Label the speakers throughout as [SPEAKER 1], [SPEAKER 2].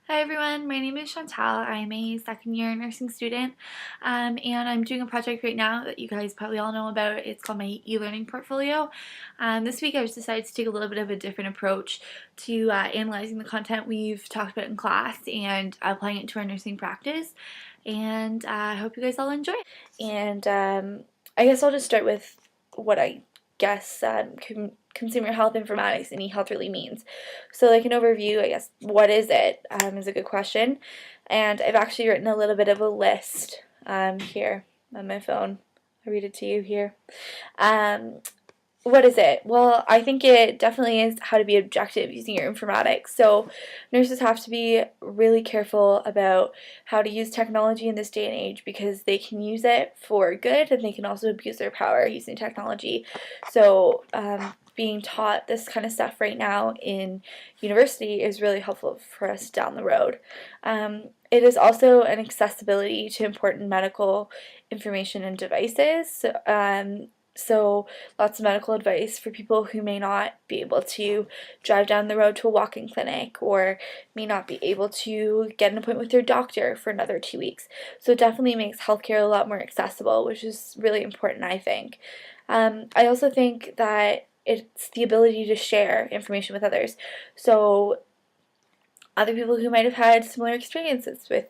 [SPEAKER 1] Hi everyone, my name is Chantal. I'm a second year nursing student and I'm doing a project right now that you guys probably all know about. It's called my e-learning portfolio. This week I just decided to take a little bit of a different approach to analyzing the content we've talked about in class and applying it to our nursing practice, and I hope you guys all enjoy it. And I guess I'll just start with what I guess consumer health informatics and eHealth really means. So like an overview, I guess, what is it, is a good question. And I've actually written a little bit of a list here on my phone. I'll read it to you here. What is it? Well, I think it definitely is how to be objective using your informatics. So nurses have to be really careful about how to use technology in this day and age because they can use it for good and they can also abuse their power using technology. So being taught this kind of stuff right now in university is really helpful for us down the road. It is also an accessibility to important medical information and devices. So lots of medical advice for people who may not be able to drive down the road to a walk-in clinic or may not be able to get an appointment with their doctor for another 2 weeks. So it definitely makes healthcare a lot more accessible, which is really important, I think. I also think that it's the ability to share information with others. So other people who might have had similar experiences with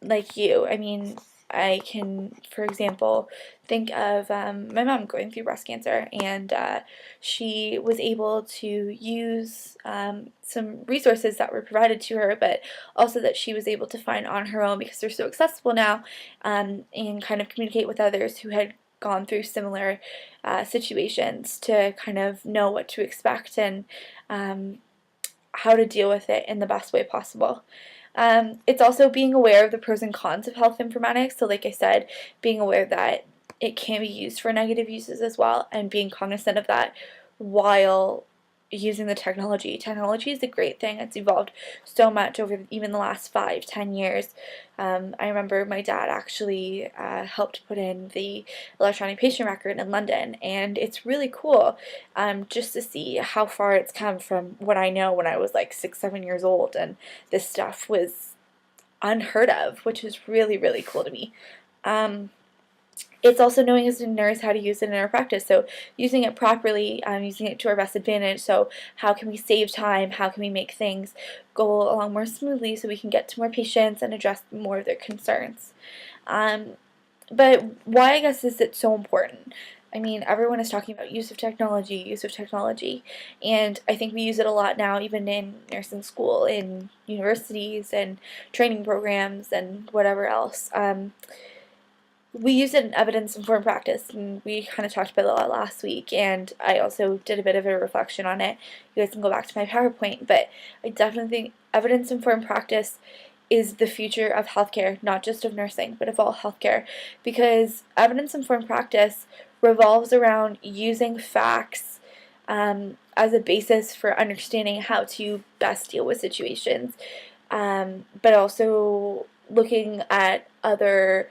[SPEAKER 1] like you. I mean, I can, for example, think of my mom going through breast cancer, and she was able to use some resources that were provided to her, but also that she was able to find on her own because they're so accessible now, and kind of communicate with others who had gone through similar situations to kind of know what to expect and how to deal with it in the best way possible. It's also being aware of the pros and cons of health informatics. So like I said, being aware that it can be used for negative uses as well, and being cognizant of that while using the technology. Technology is a great thing. It's evolved so much over even the last 5-10 years. I remember my dad actually helped put in the electronic patient record in London, and it's really cool just to see how far it's come from what I know when I was like 6-7 years old, and this stuff was unheard of, which is really, really cool to me. It's also knowing as a nurse how to use it in our practice, so using it properly, using it to our best advantage. So how can we save time, how can we make things go along more smoothly so we can get to more patients and address more of their concerns. But why, I guess, is it so important? I mean, everyone is talking about use of technology, and I think we use it a lot now, even in nursing school, in universities, and training programs, and whatever else. We use it in evidence-informed practice, and we kind of talked about it a lot last week, and I also did a bit of a reflection on it. You guys can go back to my PowerPoint, but I definitely think evidence-informed practice is the future of healthcare, not just of nursing, but of all healthcare, because evidence-informed practice revolves around using facts as a basis for understanding how to best deal with situations, but also looking at other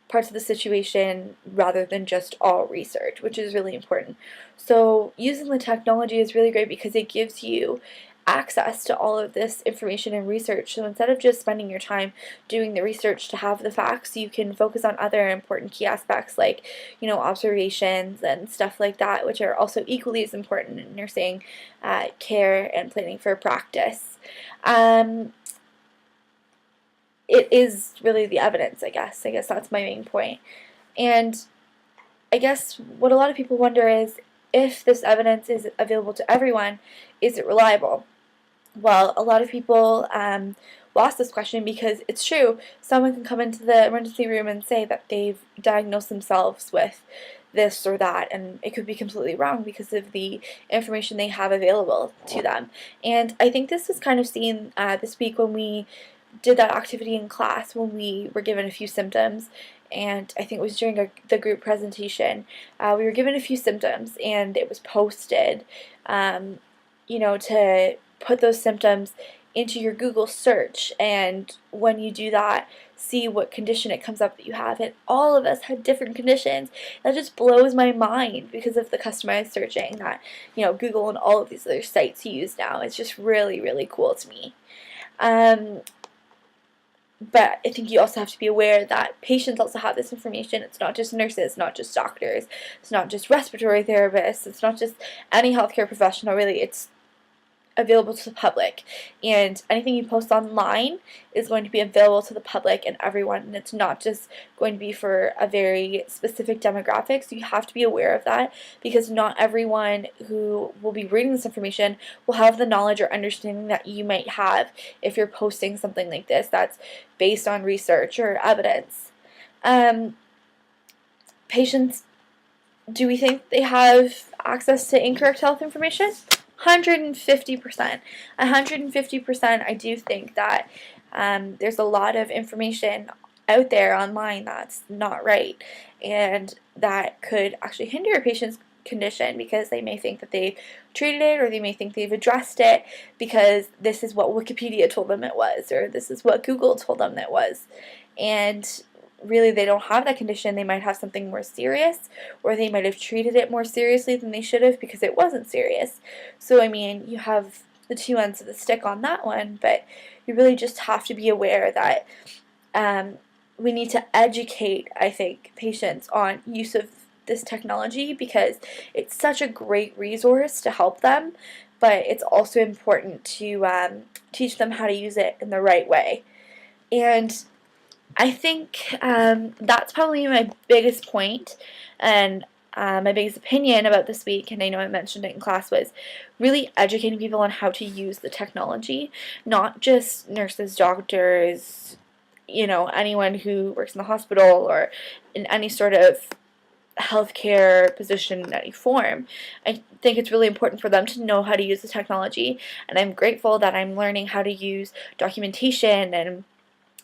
[SPEAKER 1] parts of the situation rather than just all research, which is really important. So using the technology is really great because it gives you access to all of this information and research. So instead of just spending your time doing the research to have the facts, you can focus on other important key aspects like, observations and stuff like that, which are also equally as important in nursing care and planning for practice. It is really the evidence, I guess. I guess that's my main point. And I guess what a lot of people wonder is, if this evidence is available to everyone, is it reliable? Well, a lot of people will ask this question because it's true. Someone can come into the emergency room and say that they've diagnosed themselves with this or that, and it could be completely wrong because of the information they have available to them. And I think this was kind of seen this week when we did that activity in class, when we were given a few symptoms, and I think it was during the group presentation. We were given a few symptoms, and it was posted, to put those symptoms into your Google search, and when you do that, see what condition it comes up that you have. And all of us had different conditions. That just blows my mind because of the customized searching that Google and all of these other sites use now. It's just really, really cool to me. But I think you also have to be aware that patients also have this information. It's not just nurses, not just doctors, it's not just respiratory therapists, it's not just any healthcare professional, really. It's available to the public, and anything you post online is going to be available to the public and everyone, and it's not just going to be for a very specific demographic. So you have to be aware of that, because not everyone who will be reading this information will have the knowledge or understanding that you might have if you're posting something like this that's based on research or evidence. Patients, do we think they have access to incorrect health information? 150%. 150%, I do think that there's a lot of information out there online that's not right, and that could actually hinder a patient's condition, because they may think that they've treated it, or they may think they've addressed it because this is what Wikipedia told them it was, or this is what Google told them it was. And really, they don't have that condition. They might have something more serious, or they might have treated it more seriously than they should have because it wasn't serious. So, I mean, you have the two ends of the stick on that one, but you really just have to be aware that we need to educate, I think, patients on use of this technology, because it's such a great resource to help them, but it's also important to teach them how to use it in the right way. And I think that's probably my biggest point, and my biggest opinion about this week, and I know I mentioned it in class, was really educating people on how to use the technology, not just nurses, doctors, anyone who works in the hospital or in any sort of healthcare position in any form. I think it's really important for them to know how to use the technology, and I'm grateful that I'm learning how to use documentation and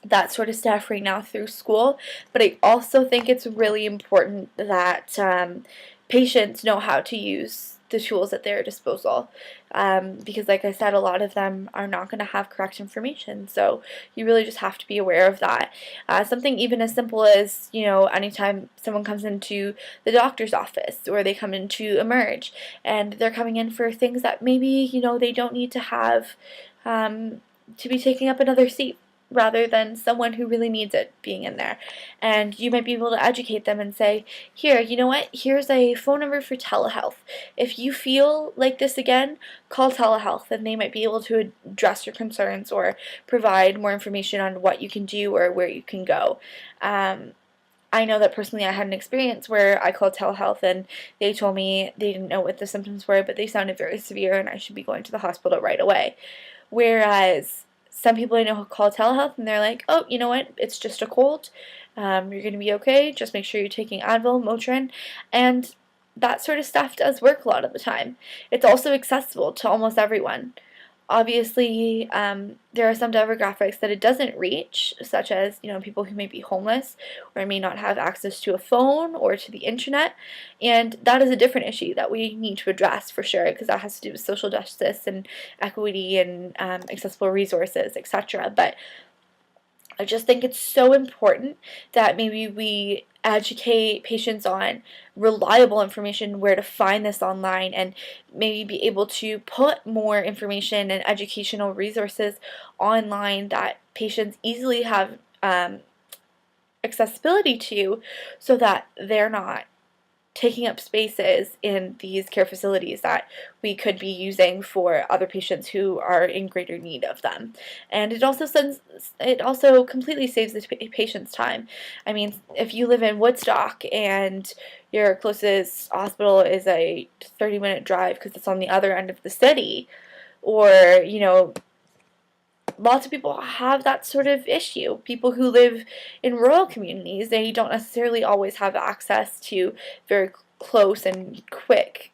[SPEAKER 1] that sort of stuff right now through school. But I also think it's really important that patients know how to use the tools at their disposal, because like I said, a lot of them are not going to have correct information, so you really just have to be aware of that. Something even as simple as, anytime someone comes into the doctor's office, or they come into Emerge, and they're coming in for things that maybe, they don't need to have to be taking up another seat, rather than someone who really needs it being in there. And you might be able to educate them and say, here, you know what, here's a phone number for telehealth. If you feel like this again, call telehealth, and they might be able to address your concerns or provide more information on what you can do or where you can go. I know that personally I had an experience where I called telehealth and they told me they didn't know what the symptoms were, but they sounded very severe and I should be going to the hospital right away. Whereas some people I know who call telehealth and they're like, oh, you know what, it's just a cold, you're going to be okay, just make sure you're taking Advil, Motrin, and that sort of stuff does work a lot of the time. It's also accessible to almost everyone. Obviously, there are some demographics that it doesn't reach, such as, people who may be homeless or may not have access to a phone or to the internet, and that is a different issue that we need to address for sure, because that has to do with social justice and equity and accessible resources, etc. But I just think it's so important that maybe we educate patients on reliable information, where to find this online, and maybe be able to put more information and educational resources online that patients easily have accessibility to, so that they're not taking up spaces in these care facilities that we could be using for other patients who are in greater need of them. And it also completely saves the patient's time. I mean, if you live in Woodstock and your closest hospital is a 30-minute drive because it's on the other end of the city, or, lots of people have that sort of issue. People who live in rural communities, they don't necessarily always have access to very close and quick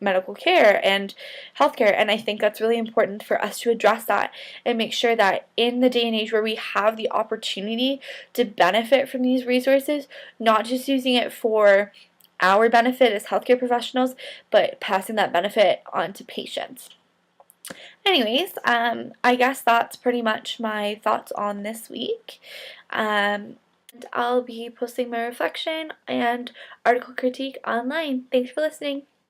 [SPEAKER 1] medical care and healthcare, and I think that's really important for us to address that and make sure that in the day and age where we have the opportunity to benefit from these resources, not just using it for our benefit as healthcare professionals, but passing that benefit on to patients. Anyways, I guess that's pretty much my thoughts on this week. I'll be posting my reflection and article critique online. Thanks for listening.